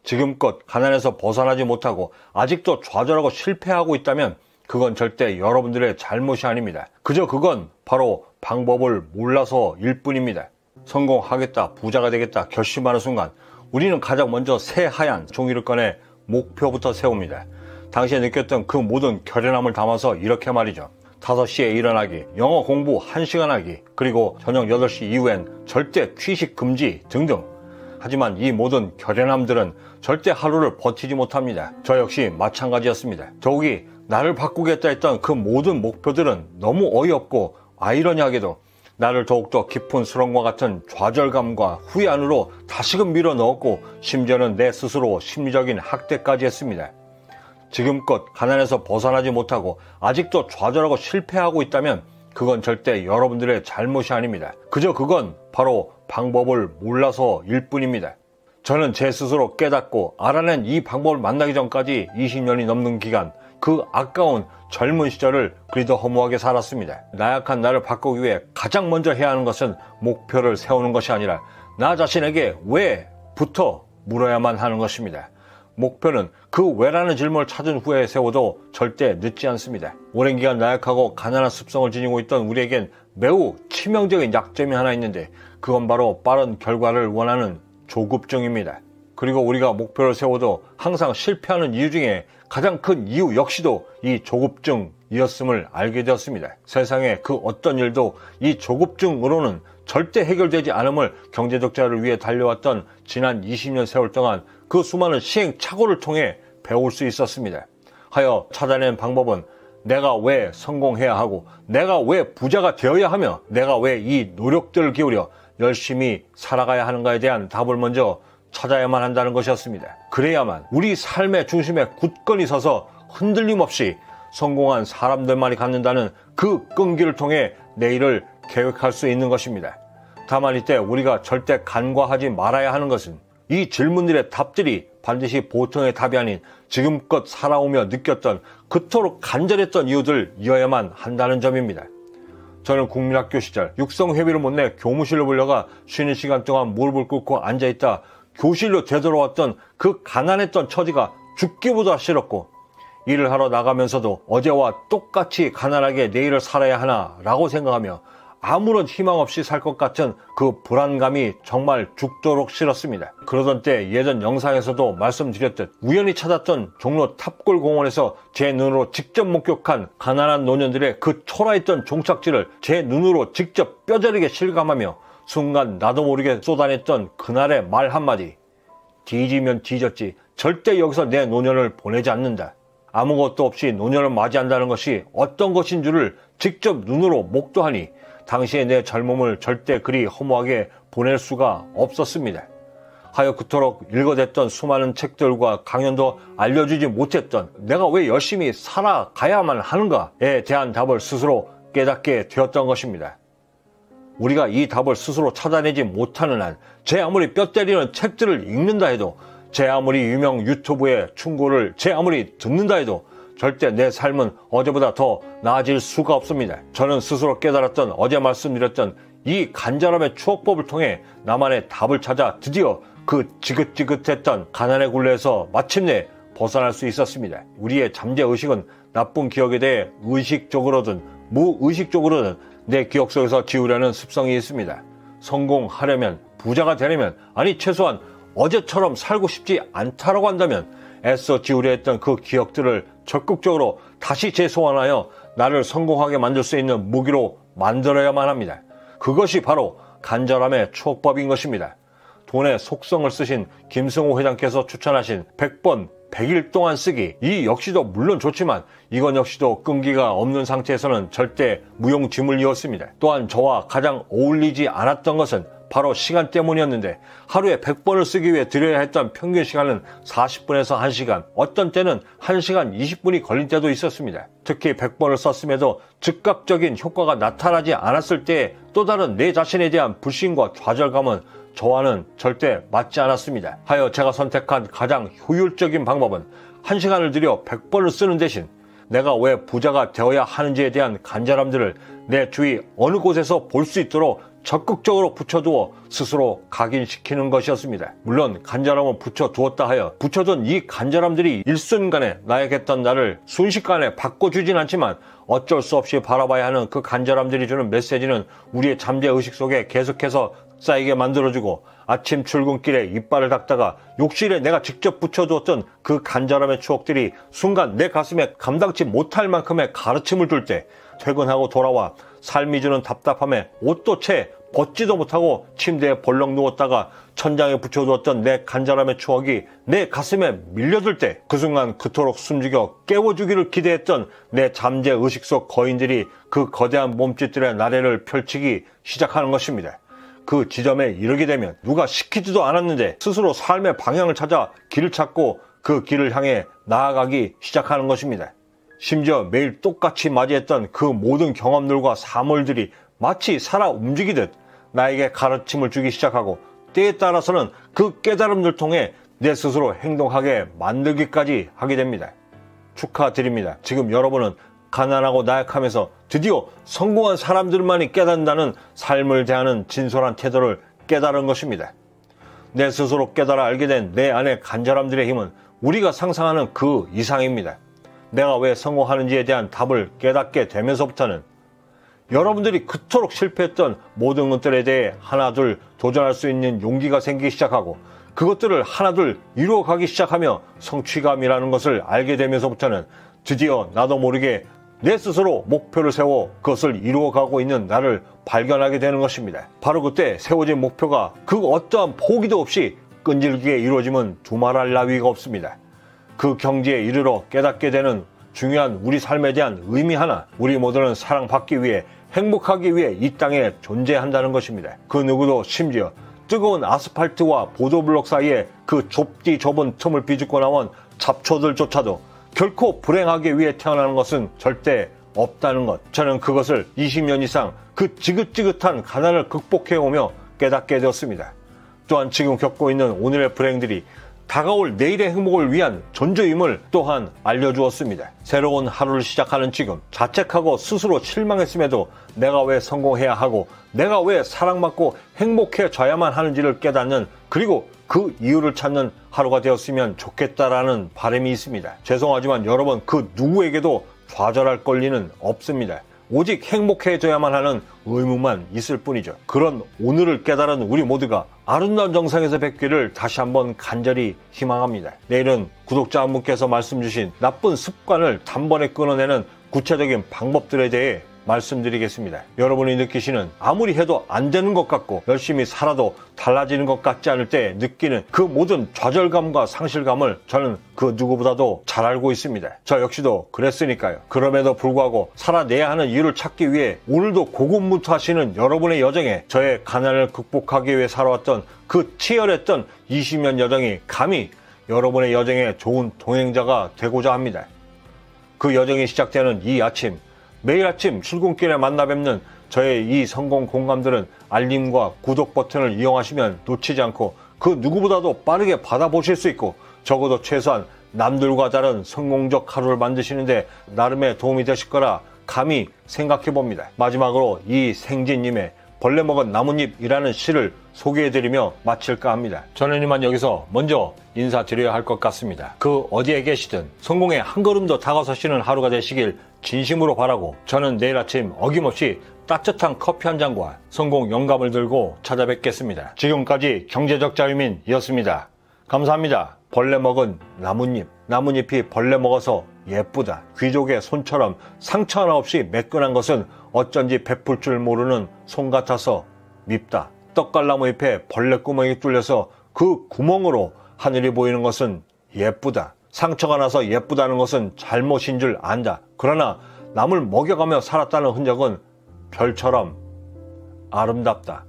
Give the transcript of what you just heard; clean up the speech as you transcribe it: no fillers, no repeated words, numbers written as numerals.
지금껏 가난에서 벗어나지 못하고 아직도 좌절하고 실패하고 있다면 그건 절대 여러분들의 잘못이 아닙니다. 그저 그건 바로 방법을 몰라서일 뿐입니다. 성공하겠다, 부자가 되겠다 결심하는 순간 우리는 가장 먼저 새하얀 종이를 꺼내 목표부터 세웁니다. 당시에 느꼈던 그 모든 결연함을 담아서 이렇게 말이죠. 5시에 일어나기, 영어 공부 1시간 하기, 그리고 저녁 8시 이후엔 절대 취식 금지 등등. 하지만 이 모든 결연함들은 절대 하루를 버티지 못합니다. 저 역시 마찬가지였습니다. 더욱이 나를 바꾸겠다 했던 그 모든 목표들은 너무 어이없고 아이러니하게도 나를 더욱더 깊은 수렁과 같은 좌절감과 후회 안으로 다시금 밀어넣었고 심지어는 내 스스로 심리적인 학대까지 했습니다. 지금껏 가난에서 벗어나지 못하고 아직도 좌절하고 실패하고 있다면 그건 절대 여러분들의 잘못이 아닙니다. 그저 그건 바로 방법을 몰라서일 뿐입니다. 저는 제 스스로 깨닫고 알아낸 이 방법을 만나기 전까지 20년이 넘는 기간 그 아까운 젊은 시절을 그리도 허무하게 살았습니다. 나약한 나를 바꾸기 위해 가장 먼저 해야 하는 것은 목표를 세우는 것이 아니라 나 자신에게 왜부터 물어야만 하는 것입니다. 목표는 그 왜라는 질문을 찾은 후에 세워도 절대 늦지 않습니다. 오랜 기간 나약하고 가난한 습성을 지니고 있던 우리에겐 매우 치명적인 약점이 하나 있는데 그건 바로 빠른 결과를 원하는 조급증입니다. 그리고 우리가 목표를 세워도 항상 실패하는 이유 중에 가장 큰 이유 역시도 이 조급증이었음을 알게 되었습니다. 세상의 그 어떤 일도 이 조급증으로는 절대 해결되지 않음을 경제적자를 위해 달려왔던 지난 20년 세월 동안 그 수많은 시행착오를 통해 배울 수 있었습니다. 하여 찾아낸 방법은 내가 왜 성공해야 하고 내가 왜 부자가 되어야 하며 내가 왜 이 노력들을 기울여 열심히 살아가야 하는가에 대한 답을 먼저 찾아야만 한다는 것이었습니다. 그래야만 우리 삶의 중심에 굳건히 서서 흔들림 없이 성공한 사람들만이 갖는다는 그 끈기를 통해 내일을 계획할 수 있는 것입니다. 다만 이때 우리가 절대 간과하지 말아야 하는 것은 이 질문들의 답들이 반드시 보통의 답이 아닌 지금껏 살아오며 느꼈던 그토록 간절했던 이유들이어야만 한다는 점입니다. 저는 국민학교 시절 육성회비를 못 내 교무실로 불려가 쉬는 시간 동안 무릎을 꿇고 앉아있다 교실로 되돌아왔던 그 가난했던 처지가 죽기보다 싫었고 일을 하러 나가면서도 어제와 똑같이 가난하게 내일을 살아야 하나라고 생각하며 아무런 희망 없이 살 것 같은 그 불안감이 정말 죽도록 싫었습니다. 그러던 때 예전 영상에서도 말씀드렸듯 우연히 찾았던 종로 탑골공원에서 제 눈으로 직접 목격한 가난한 노년들의 그 초라했던 종착지를 제 눈으로 직접 뼈저리게 실감하며 순간 나도 모르게 쏟아냈던 그날의 말 한마디. 뒤지면 뒤졌지. 절대 여기서 내 노년을 보내지 않는다. 아무것도 없이 노년을 맞이한다는 것이 어떤 것인 줄을 직접 눈으로 목도하니 당시의 내 젊음을 절대 그리 허무하게 보낼 수가 없었습니다. 하여 그토록 읽어댔던 수많은 책들과 강연도 알려주지 못했던 내가 왜 열심히 살아가야만 하는가에 대한 답을 스스로 깨닫게 되었던 것입니다. 우리가 이 답을 스스로 찾아내지 못하는 한 제 아무리 뼈 때리는 책들을 읽는다 해도 제 아무리 유명 유튜브의 충고를 제 아무리 듣는다 해도 절대 내 삶은 어제보다 더 나아질 수가 없습니다. 저는 스스로 깨달았던 어제 말씀드렸던 이 간절함의 추억법을 통해 나만의 답을 찾아 드디어 그 지긋지긋했던 가난의 굴레에서 마침내 벗어날 수 있었습니다. 우리의 잠재의식은 나쁜 기억에 대해 의식적으로든 무의식적으로든 내 기억 속에서 지우려는 습성이 있습니다. 성공하려면, 부자가 되려면, 아니 최소한 어제처럼 살고 싶지 않다라고 한다면 애써 지우려 했던 그 기억들을 적극적으로 다시 재소환하여 나를 성공하게 만들 수 있는 무기로 만들어야만 합니다. 그것이 바로 간절함의 추억법인 것입니다. 돈의 속성을 쓰신 김승호 회장께서 추천하신 100번 100일 동안 쓰기, 이 역시도 물론 좋지만 이건 역시도 끈기가 없는 상태에서는 절대 무용지물이었습니다. 또한 저와 가장 어울리지 않았던 것은 바로 시간 때문이었는데 하루에 100번을 쓰기 위해 들여야 했던 평균 시간은 40분에서 1시간, 어떤 때는 1시간 20분이 걸린 때도 있었습니다. 특히 100번을 썼음에도 즉각적인 효과가 나타나지 않았을 때의 또 다른 내 자신에 대한 불신과 좌절감은 저와는 절대 맞지 않았습니다. 하여 제가 선택한 가장 효율적인 방법은 1시간을 들여 100번을 쓰는 대신 내가 왜 부자가 되어야 하는지에 대한 간절함들을 내 주위 어느 곳에서 볼 수 있도록 적극적으로 붙여두어 스스로 각인시키는 것이었습니다. 물론 간절함을 붙여두었다 하여 붙여둔 이 간절함들이 일순간에 나에게 했던 나를 순식간에 바꿔주진 않지만 어쩔 수 없이 바라봐야 하는 그 간절함들이 주는 메시지는 우리의 잠재의식 속에 계속해서 쌓이게 만들어주고 아침 출근길에 이빨을 닦다가 욕실에 내가 직접 붙여두었던 그 간절함의 추억들이 순간 내 가슴에 감당치 못할 만큼의 가르침을 줄 때 퇴근하고 돌아와 삶이 주는 답답함에 옷도 채 벗지도 못하고 침대에 벌렁 누웠다가 천장에 붙여두었던 내 간절함의 추억이 내 가슴에 밀려들 때 그 순간 그토록 숨죽여 깨워주기를 기대했던 내 잠재의식 속 거인들이 그 거대한 몸짓들의 나래를 펼치기 시작하는 것입니다. 그 지점에 이르게 되면 누가 시키지도 않았는데 스스로 삶의 방향을 찾아 길을 찾고 그 길을 향해 나아가기 시작하는 것입니다. 심지어 매일 똑같이 맞이했던 그 모든 경험들과 사물들이 마치 살아 움직이듯 나에게 가르침을 주기 시작하고 때에 따라서는 그 깨달음을 통해 내 스스로 행동하게 만들기까지 하게 됩니다. 축하드립니다. 지금 여러분은 가난하고 나약하면서 드디어 성공한 사람들만이 깨닫는다는 삶을 대하는 진솔한 태도를 깨달은 것입니다. 내 스스로 깨달아 알게 된 내 안의 간절함들의 힘은 우리가 상상하는 그 이상입니다. 내가 왜 성공하는지에 대한 답을 깨닫게 되면서부터는 여러분들이 그토록 실패했던 모든 것들에 대해 하나둘 도전할 수 있는 용기가 생기기 시작하고 그것들을 하나둘 이루어가기 시작하며 성취감이라는 것을 알게 되면서부터는 드디어 나도 모르게 내 스스로 목표를 세워 그것을 이루어가고 있는 나를 발견하게 되는 것입니다. 바로 그때 세워진 목표가 그 어떠한 포기도 없이 끈질기게 이루어지면 두말할 나위가 없습니다. 그 경지에 이르러 깨닫게 되는 중요한 우리 삶에 대한 의미 하나, 우리 모두는 사랑받기 위해 행복하기 위해 이 땅에 존재한다는 것입니다. 그 누구도 심지어 뜨거운 아스팔트와 보도블록 사이에 그 좁디 좁은 틈을 비집고 나온 잡초들조차도 결코 불행하기 위해 태어나는 것은 절대 없다는 것. 저는 그것을 20년 이상 그 지긋지긋한 가난을 극복해오며 깨닫게 되었습니다. 또한 지금 겪고 있는 오늘의 불행들이 다가올 내일의 행복을 위한 전조임을 또한 알려주었습니다. 새로운 하루를 시작하는 지금 자책하고 스스로 실망했음에도 내가 왜 성공해야 하고 내가 왜 사랑받고 행복해져야만 하는지를 깨닫는, 그리고 그 이유를 찾는 하루가 되었으면 좋겠다라는 바람이 있습니다. 죄송하지만 여러분, 그 누구에게도 좌절할 권리는 없습니다. 오직 행복해져야만 하는 의무만 있을 뿐이죠. 그런 오늘을 깨달은 우리 모두가 아름다운 정상에서 뵙기를 다시 한번 간절히 희망합니다. 내일은 구독자 한 분께서 말씀 주신 나쁜 습관을 단번에 끊어내는 구체적인 방법들에 대해 말씀드리겠습니다. 여러분이 느끼시는 아무리 해도 안 되는 것 같고 열심히 살아도 달라지는 것 같지 않을 때 느끼는 그 모든 좌절감과 상실감을 저는 그 누구보다도 잘 알고 있습니다. 저 역시도 그랬으니까요. 그럼에도 불구하고 살아내야 하는 이유를 찾기 위해 오늘도 고군분투하시는 여러분의 여정에 저의 가난을 극복하기 위해 살아왔던 그 치열했던 20년 여정이 감히 여러분의 여정에 좋은 동행자가 되고자 합니다. 그 여정이 시작되는 이 아침, 매일 아침 출근길에 만나 뵙는 저의 이 성공 공감들은 알림과 구독 버튼을 이용하시면 놓치지 않고 그 누구보다도 빠르게 받아보실 수 있고 적어도 최소한 남들과 다른 성공적 하루를 만드시는데 나름의 도움이 되실 거라 감히 생각해 봅니다. 마지막으로 이 생진님의 벌레 먹은 나뭇잎이라는 시를 소개해드리며 마칠까 합니다. 저는 이만 여기서 먼저 인사드려야 할 것 같습니다. 그 어디에 계시든 성공에 한 걸음 더 다가서시는 하루가 되시길 진심으로 바라고 저는 내일 아침 어김없이 따뜻한 커피 한 잔과 성공 영감을 들고 찾아뵙겠습니다. 지금까지 경제적 자유민이었습니다. 감사합니다. 벌레 먹은 나뭇잎. 나뭇잎이 벌레 먹어서 예쁘다. 귀족의 손처럼 상처 하나 없이 매끈한 것은 어쩐지 베풀 줄 모르는 손 같아서 밉다. 떡갈나무 잎에 벌레 구멍이 뚫려서 그 구멍으로 하늘이 보이는 것은 예쁘다. 상처가 나서 예쁘다는 것은 잘못인 줄 안다. 그러나 남을 먹여가며 살았다는 흔적은 별처럼 아름답다.